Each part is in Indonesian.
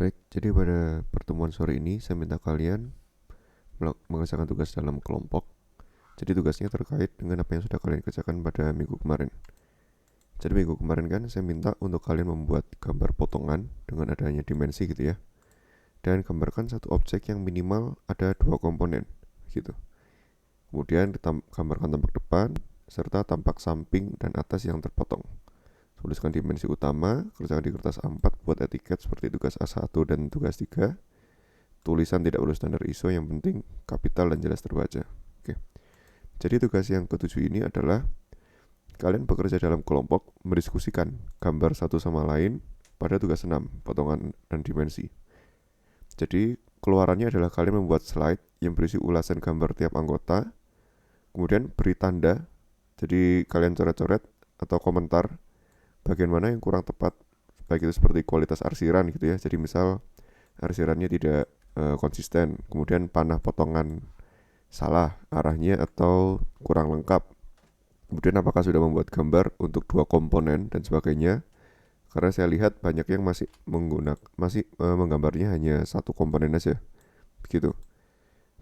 Baik, jadi pada pertemuan sore ini saya minta kalian mengerjakan tugas dalam kelompok. Jadi tugasnya terkait dengan apa yang sudah kalian kerjakan pada minggu kemarin. Jadi minggu kemarin kan saya minta untuk kalian membuat gambar potongan dengan adanya dimensi gitu ya. Dan gambarkan satu objek yang minimal ada dua komponen gitu. Kemudian gambarkan tampak depan serta tampak samping dan atas yang terpotong. Tuliskan dimensi utama, kerjakan di kertas A4, buat etiket seperti tugas A1 dan tugas 3. Tulisan tidak perlu standar ISO, yang penting kapital dan jelas terbaca. Oke. Jadi tugas yang ketujuh ini adalah kalian bekerja dalam kelompok mendiskusikan gambar satu sama lain pada tugas 6, potongan dan dimensi. Jadi keluarannya adalah kalian membuat slide yang berisi ulasan gambar tiap anggota, kemudian beri tanda. Jadi kalian coret-coret atau komentar bagian mana yang kurang tepat, baik itu seperti kualitas arsiran gitu ya. Jadi misal arsirannya tidak konsisten, kemudian panah potongan salah arahnya atau kurang lengkap, kemudian apakah sudah membuat gambar untuk dua komponen dan sebagainya. Karena saya lihat banyak yang masih menggambarnya hanya satu komponen aja begitu.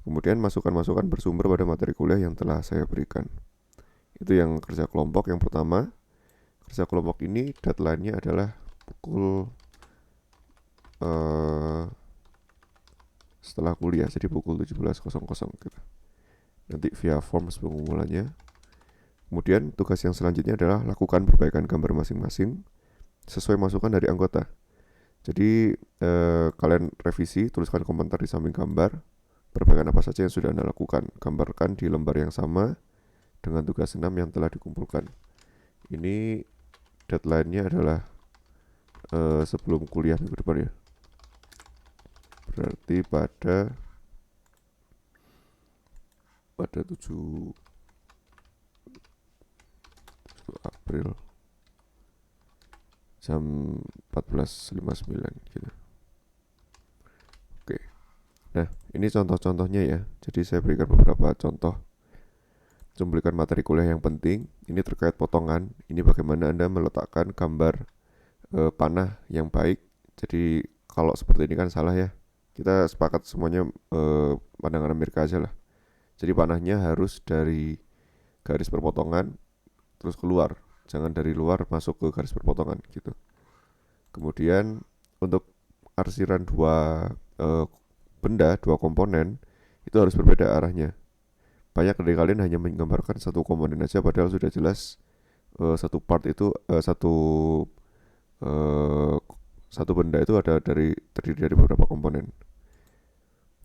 Kemudian masukan-masukan bersumber pada materi kuliah yang telah saya berikan. Itu yang kerja kelompok yang pertama. Kerja kelompok ini deadline-nya adalah pukul setelah kuliah, jadi pukul 17.00 gitu. Nanti via forms pengumpulannya. Kemudian tugas yang selanjutnya adalah lakukan perbaikan gambar masing-masing sesuai masukan dari anggota. Jadi kalian revisi, tuliskan komentar di samping gambar, perbaikan apa saja yang sudah Anda lakukan. Gambarkan di lembar yang sama dengan tugas 6 yang telah dikumpulkan. Ini deadline-nya adalah sebelum kuliah minggu depan ya. Berarti pada 7 April jam 14.59 gitu. Oke. Nah, ini contoh-contohnya ya. Jadi saya berikan beberapa contoh cuplikan materi kuliah yang penting. Ini terkait potongan. Ini bagaimana Anda meletakkan gambar panah yang baik. Jadi kalau seperti ini kan salah ya. Kita sepakat semuanya pandangan Amerika aja lah. Jadi panahnya harus dari garis perpotongan terus keluar, jangan dari luar masuk ke garis perpotongan gitu. Kemudian untuk arsiran dua benda, dua komponen itu harus berbeda arahnya. Banyak dari kalian hanya menggambarkan satu komponen aja, padahal sudah jelas satu part itu satu benda itu terdiri dari beberapa komponen.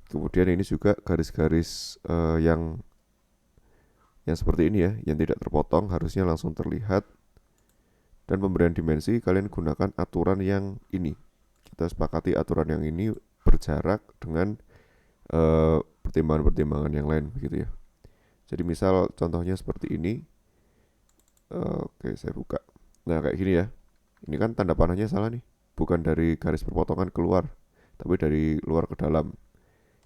Kemudian ini juga garis-garis yang seperti ini ya, yang tidak terpotong harusnya langsung terlihat. Dan pemberian dimensi kalian gunakan aturan yang ini. Kita sepakati aturan yang ini berjarak dengan pertimbangan-pertimbangan yang lain begitu ya. Jadi misal contohnya seperti ini. Oke, saya buka. Nah, kayak gini ya. Ini kan tanda panahnya salah nih. Bukan dari garis perpotongan keluar, tapi dari luar ke dalam.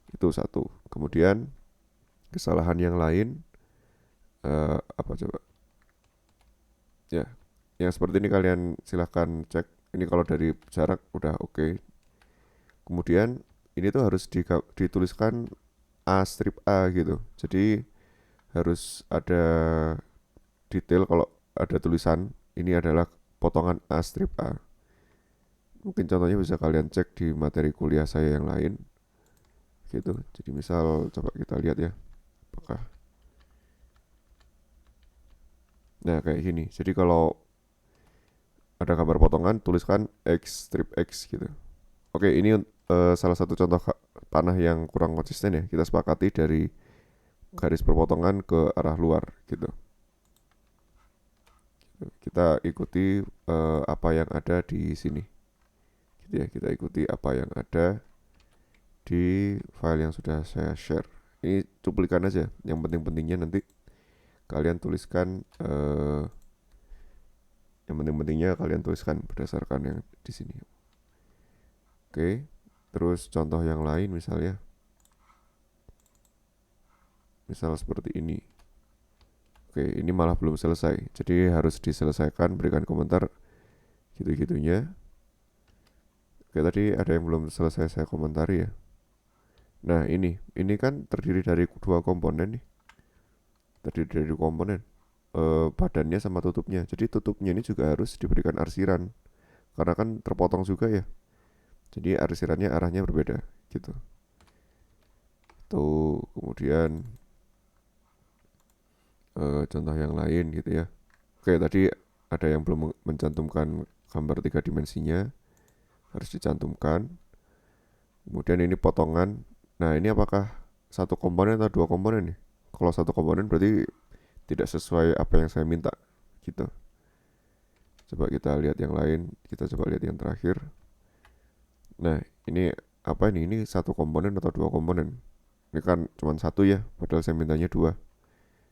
Itu satu. Kemudian kesalahan yang lain apa coba? Ya, yang seperti ini kalian silahkan cek. Ini kalau dari jarak udah oke. Kemudian ini tuh harus dituliskan A strip A gitu. Jadi harus ada detail kalau ada tulisan ini adalah potongan A strip A. Mungkin contohnya bisa kalian cek di materi kuliah saya yang lain gitu. Jadi misal coba kita lihat ya, apakah nah kayak gini. Jadi kalau ada gambar potongan tuliskan X strip X gitu. Oke, ini salah satu contoh panah yang kurang konsisten ya. Kita sepakati dari garis perpotongan ke arah luar gitu. Kita ikuti apa yang ada di sini. Gitu ya, kita ikuti apa yang ada di file yang sudah saya share. Ini cuplikan aja. Yang penting-pentingnya nanti kalian tuliskan yang penting-pentingnya kalian tuliskan berdasarkan yang di sini. Oke. Terus contoh yang lain misalnya. Misal seperti ini. Oke, ini malah belum selesai. Jadi harus diselesaikan, berikan komentar gitu-gitunya. Oke, tadi ada yang belum selesai saya komentari ya. Nah, ini kan terdiri dari dua komponen nih. Terdiri dari dua komponen, badannya sama tutupnya. Jadi tutupnya ini juga harus diberikan arsiran karena kan terpotong juga ya. Jadi arsirannya arahnya berbeda gitu. Tuh, kemudian contoh yang lain gitu ya. Oke, tadi ada yang belum mencantumkan gambar tiga dimensinya, harus dicantumkan. Kemudian ini potongan. Nah, ini apakah satu komponen atau dua komponen nih? Kalau satu komponen berarti tidak sesuai apa yang saya minta gitu. Coba kita lihat yang lain, kita coba lihat yang terakhir. Nah, ini apa ini? Ini satu komponen atau dua komponen? Ini kan cuma satu ya, padahal saya mintanya dua.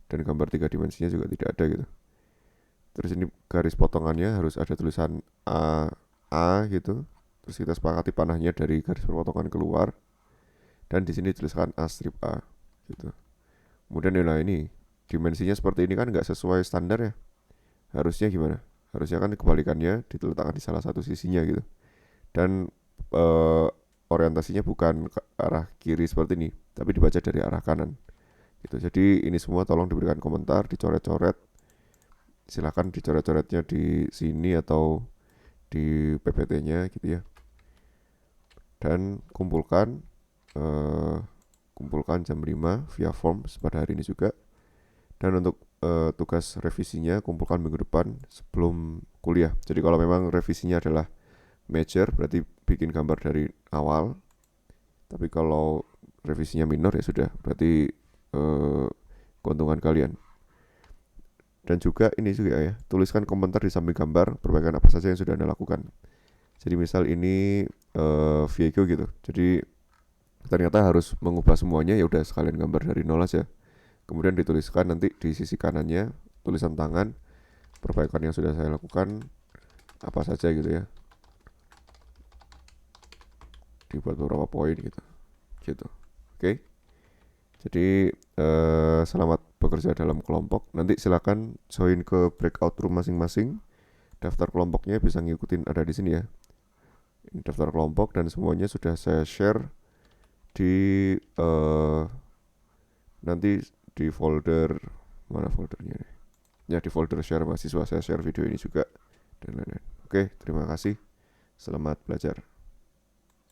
Dan gambar tiga dimensinya juga tidak ada gitu. Terus ini garis potongannya harus ada tulisan A gitu. Terus kita sepakati panahnya dari garis perpotongan keluar. Dan di sini tuliskan A strip A gitu. Kemudian ini dimensinya seperti ini kan nggak sesuai standar ya. Harusnya gimana? Harusnya kan kebalikannya diletakkan di salah satu sisinya gitu. Dan orientasinya bukan ke arah kiri seperti ini, tapi dibaca dari arah kanan gitu. Jadi ini semua tolong diberikan komentar, dicoret-coret. Silahkan dicoret-coretnya di sini atau di PPT-nya gitu ya. Dan kumpulkan jam 5 via forms pada hari ini juga. Dan untuk tugas revisinya kumpulkan minggu depan sebelum kuliah. Jadi kalau memang revisinya adalah major berarti bikin gambar dari awal. Tapi kalau revisinya minor ya sudah, berarti keuntungan kalian. Dan juga ini juga ya, tuliskan komentar di samping gambar perbaikan apa saja yang sudah Anda lakukan. Jadi misal ini Viego gitu. Jadi ternyata harus mengubah semuanya, ya udah sekalian gambar dari nol aja. Kemudian dituliskan nanti di sisi kanannya tulisan tangan perbaikan yang sudah saya lakukan apa saja gitu ya. Dibuat beberapa poin gitu. Gitu. Oke. Jadi selamat bekerja dalam kelompok. Nanti silakan join ke breakout room masing-masing. Daftar kelompoknya bisa ngikutin ada di sini ya. Ini daftar kelompok dan semuanya sudah saya share di nanti di folder mana foldernya nih? Ya di folder share mahasiswa saya share video ini juga dan lain-lain. Oke, terima kasih. Selamat belajar.